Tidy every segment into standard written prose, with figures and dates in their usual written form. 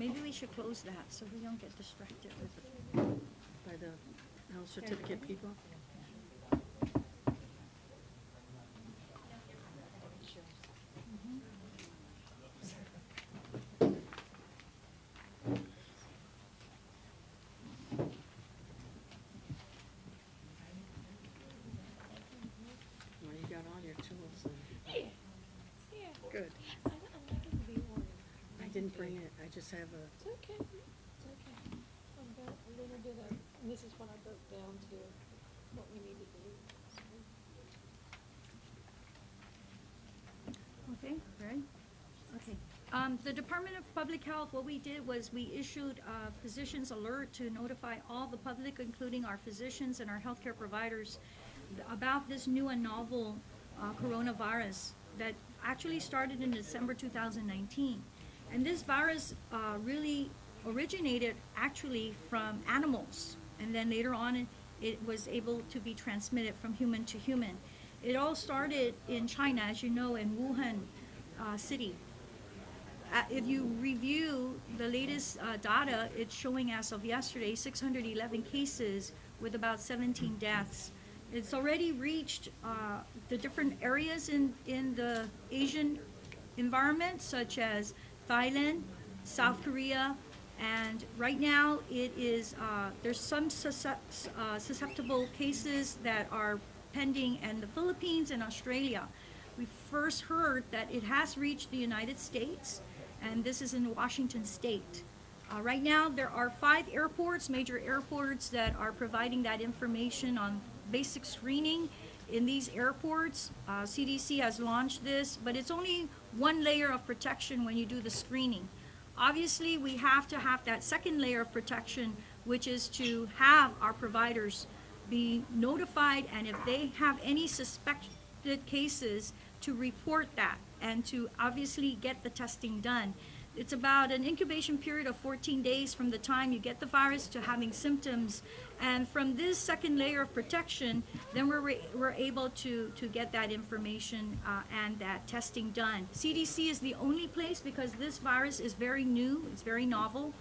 Maybe we should close that so we don't get distracted with it. By the health certificate people? Well, you got all your tools and. Good. I'm not gonna be organized. I didn't bring it, I just have a, It's okay, it's okay. I've got a little bit of, and this is what I broke down to, what we need to do. Okay, right? Okay. The Department of Public Health, what we did was we issued a physician's alert to notify all the public, including our physicians and our healthcare providers, about this new and novel coronavirus that actually started in December 2019. And this virus really originated actually from animals, and then later on it was able to be transmitted from human to human. It all started in China, as you know, in Wuhan city. If you review the latest data, it's showing as of yesterday 611 cases with about 17 deaths. It's already reached the different areas in the Asian environment, such as Thailand, South Korea, and right now it is there's some susceptible cases that are pending in the Philippines and Australia. We first heard that it has reached the United States, and this is in Washington State. Right now there are 5 airports, major airports, that are providing that information on basic screening in these airports. CDC has launched this, but it's only one layer of protection when you do the screening. Obviously, we have to have that second layer of protection, which is to have our providers be notified, and if they have any suspected cases, to report that and to obviously get the testing done. It's about an incubation period of 14 days from the time you get the virus to having symptoms. And from this second layer of protection, then we're able to get that information and that testing done. CDC is the only place, because this virus is very new, it's very novel.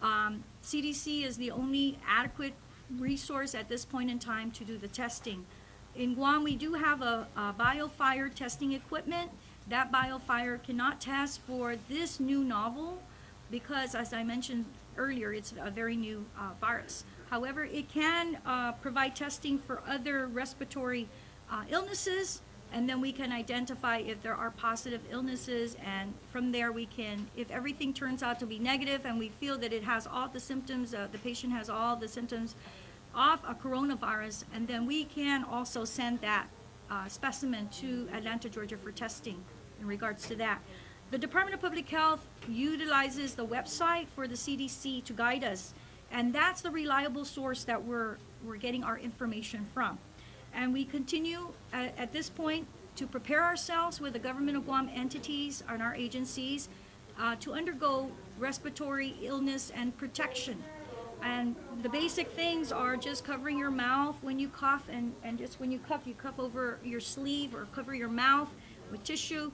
CDC is the only adequate resource at this point in time to do the testing. In Guam, we do have a BioFire testing equipment. That BioFire cannot test for this new novel because, as I mentioned earlier, it's a very new virus. However, it can provide testing for other respiratory illnesses, and then we can identify if there are positive illnesses, and from there we can, if everything turns out to be negative and we feel that it has all the symptoms, the patient has all the symptoms of a coronavirus, and then we can also send that specimen to Atlanta, Georgia for testing in regards to that. The Department of Public Health utilizes the website for the CDC to guide us, and that's the reliable source that we're getting our information from. And we continue at this point to prepare ourselves with the government of Guam entities and our agencies to undergo respiratory illness and protection. And the basic things are just covering your mouth when you cough, and just when you cough over your sleeve or cover your mouth with tissue.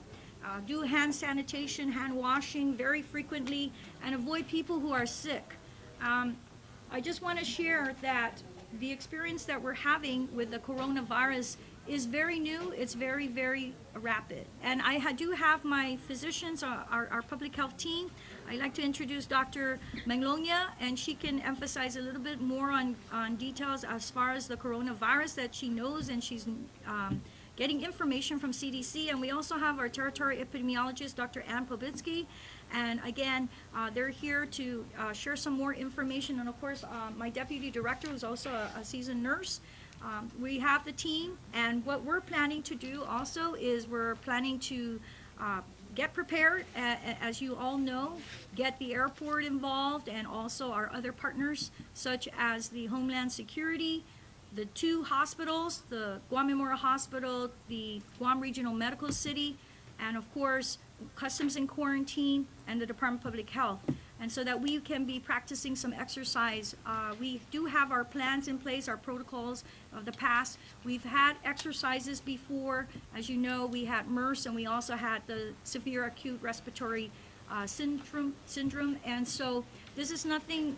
Do hand sanitation, hand washing very frequently, and avoid people who are sick. I just want to share that the experience that we're having with the coronavirus is very new. It's very, very rapid. And I do have my physicians, our public health team. I'd like to introduce Dr. Manglonia, and she can emphasize a little bit more on details as far as the coronavirus that she knows, and she's getting information from CDC. And we also have our territory epidemiologist, Dr. Ann Pobitsky. And again, they're here to share some more information. And of course, my deputy director, who's also a seasoned nurse. We have the team, and what we're planning to do also is we're planning to get prepared, as you all know, get the airport involved, and also our other partners, such as the Homeland Security, the 2 hospitals, the Guam Memorial Hospital, the Guam Regional Medical City, and of course, Customs and Quarantine, and the Department of Public Health. And so that we can be practicing some exercise. We do have our plans in place, our protocols of the past. We've had exercises before. As you know, we had MERS, and we also had the severe acute respiratory syndrome. And so this is nothing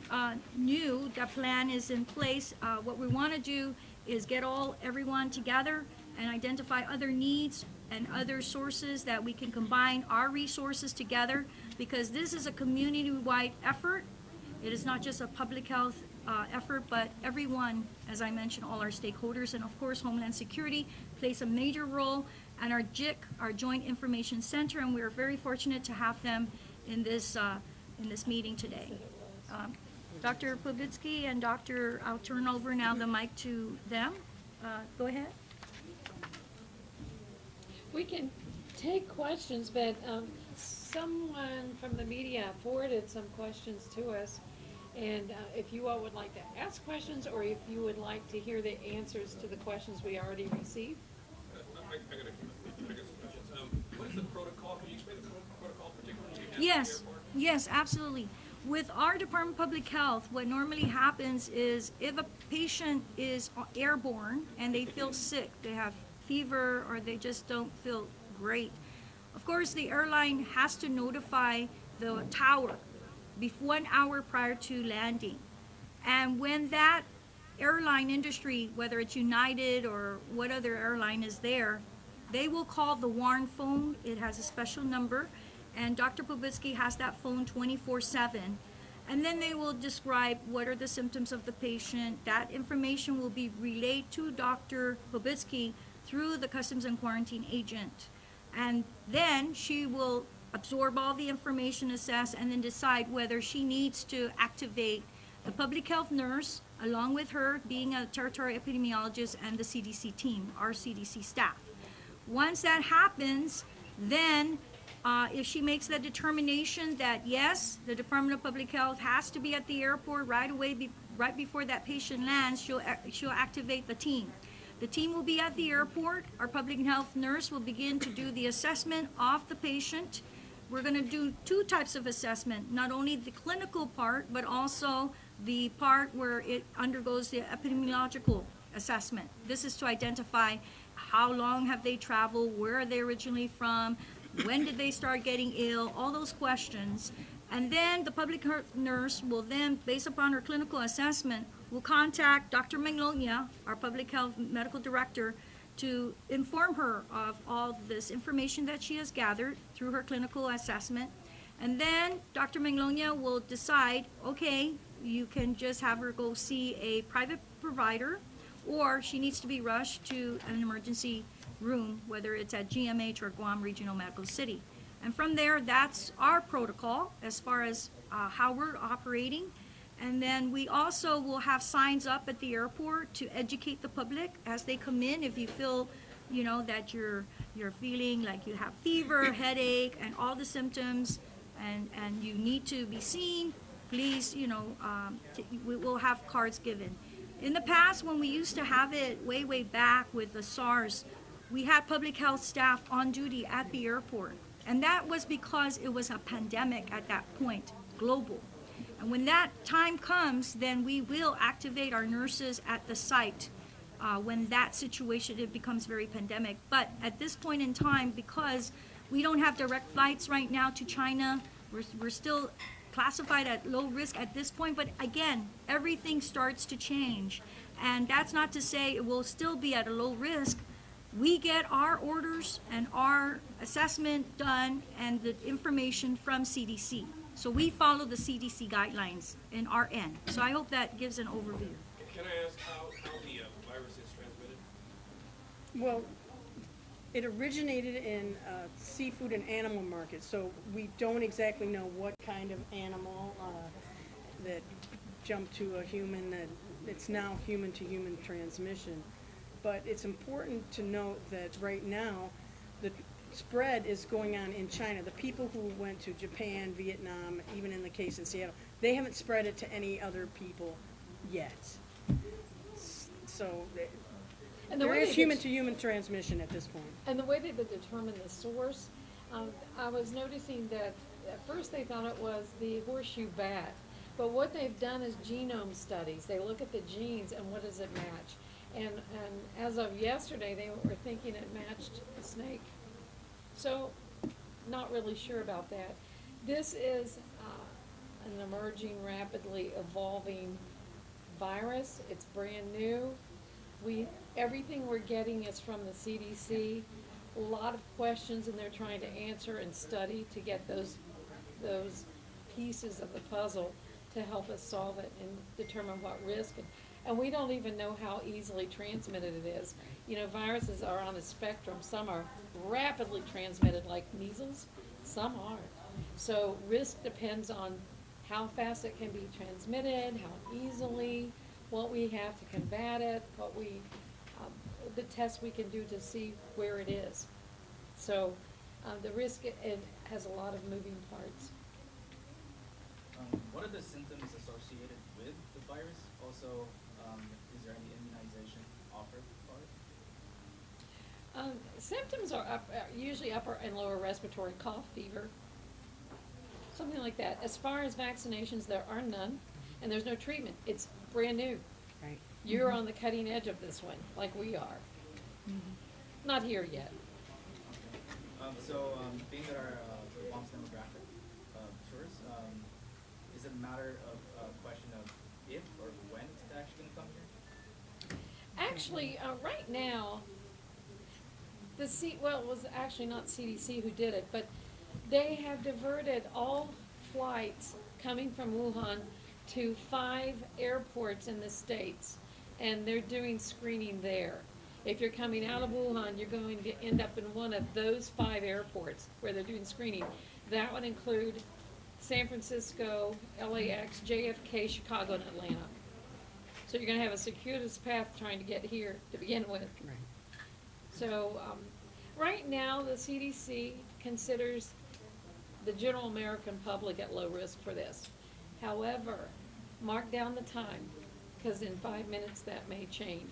new. The plan is in place. What we want to do is get everyone together and identify other needs and other sources that we can combine our resources together, because this is a community-wide effort. It is not just a public health effort, but everyone, as I mentioned, all our stakeholders, and of course Homeland Security plays a major role, and our JIC, our Joint Information Center, and we are very fortunate to have them in this meeting today. Dr. Pubitsky and Dr. I'll turn over now the mic to them. Go ahead. We can take questions, but someone from the media forwarded some questions to us. And if you all would like to ask questions, or if you would like to hear the answers to the questions we already received. I got some questions. What is the protocol? Can you explain the protocol particularly at the Yes, airport? yes, absolutely. With our Department of Public Health, what normally happens is if a patient is airborne and they feel sick, they have fever, or they just don't feel great, of course the airline has to notify the tower 1 hour prior to landing. And when that airline industry, whether it's United or what other airline is there, they will call the WARN phone. It has a special number, and Dr. Pubitsky has that phone 24/7. And then they will describe what are the symptoms of the patient. That information will be relayed to Dr. Pubitsky through the Customs and Quarantine agent. And then she will absorb all the information, assess, and then decide whether she needs to activate the public health nurse, along with her being a territorial epidemiologist, and the CDC team, our CDC staff. Once that happens, then if she makes the determination that yes, the Department of Public Health has to be at the airport right away, right before that patient lands, she'll activate the team. The team will be at the airport. Our public health nurse will begin to do the assessment of the patient. We're going to do 2 types of assessment, not only the clinical part, but also the part where it undergoes the epidemiological assessment. This is to identify how long have they traveled, where are they originally from, when did they start getting ill, all those questions. And then the public health nurse will then, based upon her clinical assessment, will contact Dr. Magnolia, our public health medical director, to inform her of all this information that she has gathered through her clinical assessment. And then Dr. Magnolia will decide, okay, you can just have her go see a private provider, or she needs to be rushed to an emergency room, whether it's at GMH or Guam Regional Medical City. And from there, that's our protocol as far as how we're operating. And then we also will have signs up at the airport to educate the public as they come in. If you feel, that you're feeling like you have fever, headache, and all the symptoms, and you need to be seen, please, we will have cards given. In the past, when we used to have it way back with the SARS, we had public health staff on duty at the airport. And that was because it was a pandemic at that point, global. And when that time comes, then we will activate our nurses at the site when that situation, it becomes very pandemic. But at this point in time, because we don't have direct flights right now to China, we're still classified at low risk at this point. But again, everything starts to change. And that's not to say it will still be at a low risk. We get our orders and our assessment done and the information from CDC. So we follow the CDC guidelines in our end. So I hope that gives an overview. Can I ask how the virus is transmitted? Well, it originated in seafood and animal markets, so we don't exactly know what kind of animal that jumped to a human, that it's now human-to-human transmission. But it's important to note that right now, the spread is going on in China. The people who went to Japan, Vietnam, even in the case in Seattle, they haven't spread it to any other people yet. So there is human-to-human transmission at this point. And the way they would determine the source, I was noticing that at first they thought it was the horseshoe bat. But what they've done is genome studies. They look at the genes and what does it match. And as of yesterday, they were thinking it matched a snake. So, not really sure about that. This is an emerging, rapidly evolving virus. It's brand new. Everything we're getting is from the CDC. A lot of questions, and they're trying to answer and study to get those pieces of the puzzle to help us solve it and determine what risk. And we don't even know how easily transmitted it is. You know, viruses are on a spectrum. Some are rapidly transmitted, like measles. Some aren't. So risk depends on how fast it can be transmitted, how easily, what we have to combat it, the tests we can do to see where it is. So the risk, it has a lot of moving parts. What are the symptoms associated with the virus? Also, is there any immunization offered for it? Symptoms are usually upper and lower respiratory, cough, fever, something like that. As far as vaccinations, there are none, and there's no treatment. It's brand new. Right. You're on the cutting edge of this one, like we are. Not here yet. Being that our Guam's demographic tourists, is it a matter of a question of if or when it's actually going to come here? Actually, right now, it was actually not CDC who did it, but they have diverted all flights coming from Wuhan to 5 airports in the States, and they're doing screening there. If you're coming out of Wuhan, you're going to end up in one of those 5 airports where they're doing screening. That would include San Francisco, LAX, JFK, Chicago, and Atlanta. So you're going to have a circuitous path trying to get here to begin with. Right. So right now, the CDC considers the general American public at low risk for this. However, mark down the time, because in 5 minutes that may change.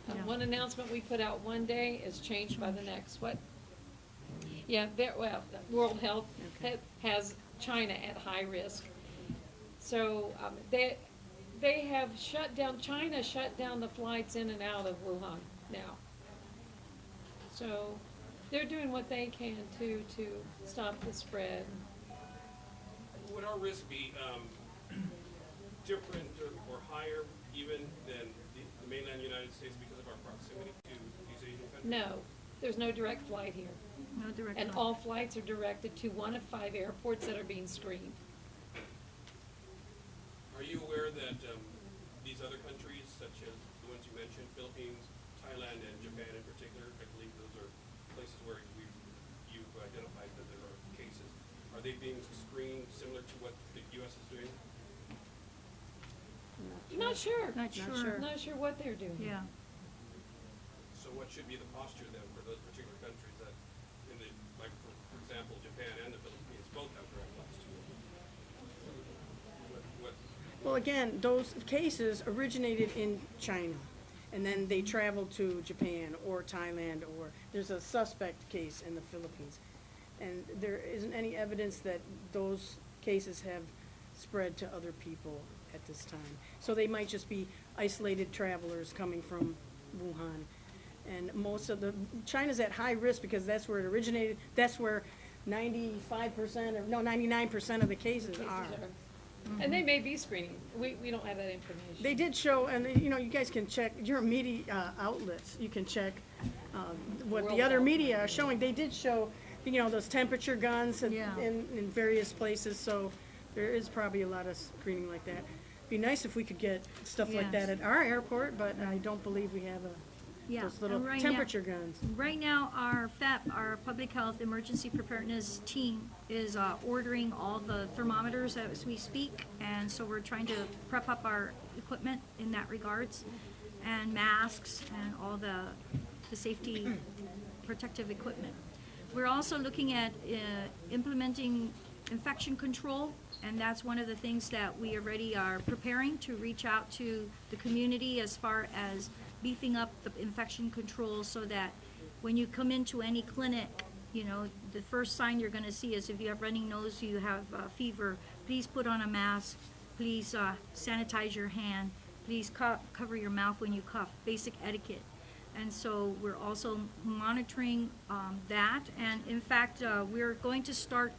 Yeah. One announcement we put out one day is changed by the next. What? Yeah, World Health has China at high risk. So they have shut down, China shut down the flights in and out of Wuhan now. So they're doing what they can to stop the spread. Would our risk be different or higher even than the mainland United States because of our proximity to these Asian countries? No, there's no direct flight here. No direct And flight. all flights are directed to one of 5 airports that are being screened. Are you aware that these other countries, such as the ones you mentioned, Philippines, Thailand, and Japan in particular, I believe those are places where you've identified that there are cases, are they being screened similar to what the U.S. is doing? Not sure. Not sure. Not sure what they're doing. Yeah. So what should be the posture then for those particular countries that, like for example, Japan and the Philippines both have direct flights to? Well, again, those cases originated in China, and then they traveled to Japan or Thailand, or there's a suspect case in the Philippines. And there isn't any evidence that those cases have spread to other people at this time. So they might just be isolated travelers coming from Wuhan. And most of China's at high risk because that's where it originated, that's where 99% of the cases are. And they may be screening. We don't have that information. They did show, and you know, you guys can check, your media outlets, you can check what the other media are showing. They did show, you know, those temperature guns in various places, so there is probably a lot of screening like that. Be nice if we could get stuff like that at our airport, but I don't believe we have those little and temperature guns. Right now, our FEP, our Public Health Emergency Preparedness Team, is ordering all the thermometers as we speak, and so we're trying to prep up our equipment in that regards, and masks and all the safety protective equipment. We're also looking at implementing infection control, and that's one of the things that we already are preparing to reach out to the community as far as beefing up the infection control so that when you come into any clinic, you know, the first sign you're going to see is if you have running nose, you have fever, please put on a mask, please sanitize your hand, please cover your mouth when you cough, basic etiquette. And so we're also monitoring that, and in fact, we're going to start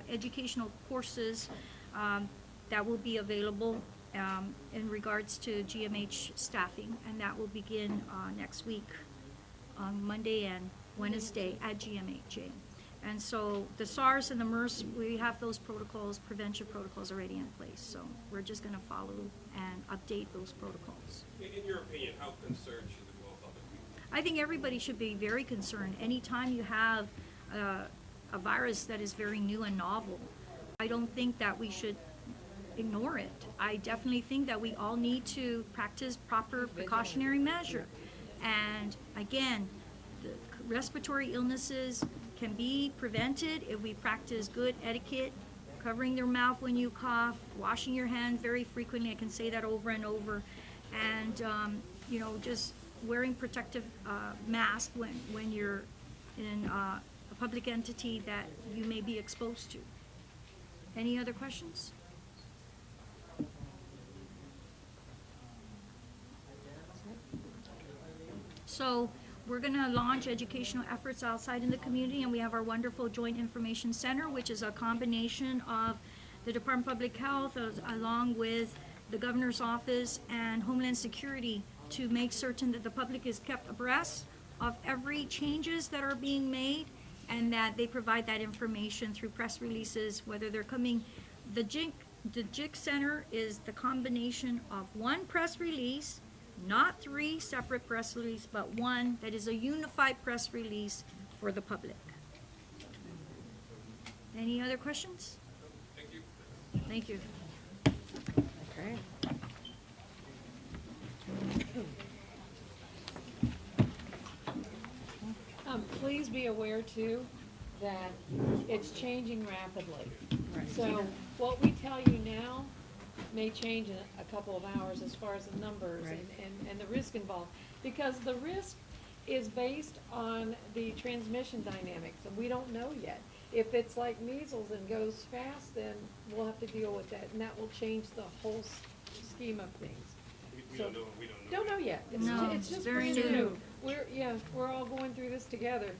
educational courses that will be available in regards to GMH staffing, and that will begin next week on Monday and Wednesday at GMHA. And so the SARS and the MERS, we have those protocols, prevention protocols already in place. So we're just going to follow and update those protocols. In your opinion, how concerned should the Guam public be? I think everybody should be very concerned. Anytime you have a virus that is very new and novel, I don't think that we should ignore it. I definitely think that we all need to practice proper precautionary measure. And again, the respiratory illnesses can be prevented if we practice good etiquette, covering your mouth when you cough, washing your hands very frequently. I can say that over and over. And, you know, just wearing protective mask when you're in a public entity that you may be exposed to. Any other questions? So we're going to launch educational efforts outside in the community, and we have our wonderful Joint Information Center, which is a combination of the Department of Public Health along with the Governor's Office and Homeland Security to make certain that the public is kept abreast of every changes that are being made, and that they provide that information through press releases, whether they're coming. The JIC Center is the combination of one press release, not 3 separate press releases, but one that is a unified press release for the public. Any other questions? Thank you. Thank you. Okay. Please be aware too that it's changing rapidly. Right. So what we tell you now may change in a couple of hours as far as the numbers Right. and the risk involved. Because the risk is based on the transmission dynamics, and we don't know yet. If it's like measles and goes fast, then we'll have to deal with that, and that will change the whole scheme of things. We So- don't know. We don't know. Don't know yet. No, It's just very brand new. We're all going through this together.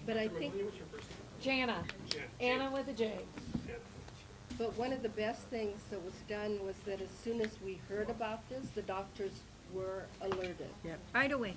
But I Mr. think, Mahoney, what's your first name? Jana, Jan. Anna with a J. Yeah. but one of the best things that was done was that as soon as we heard about this, the doctors were alerted. Yep. Right away.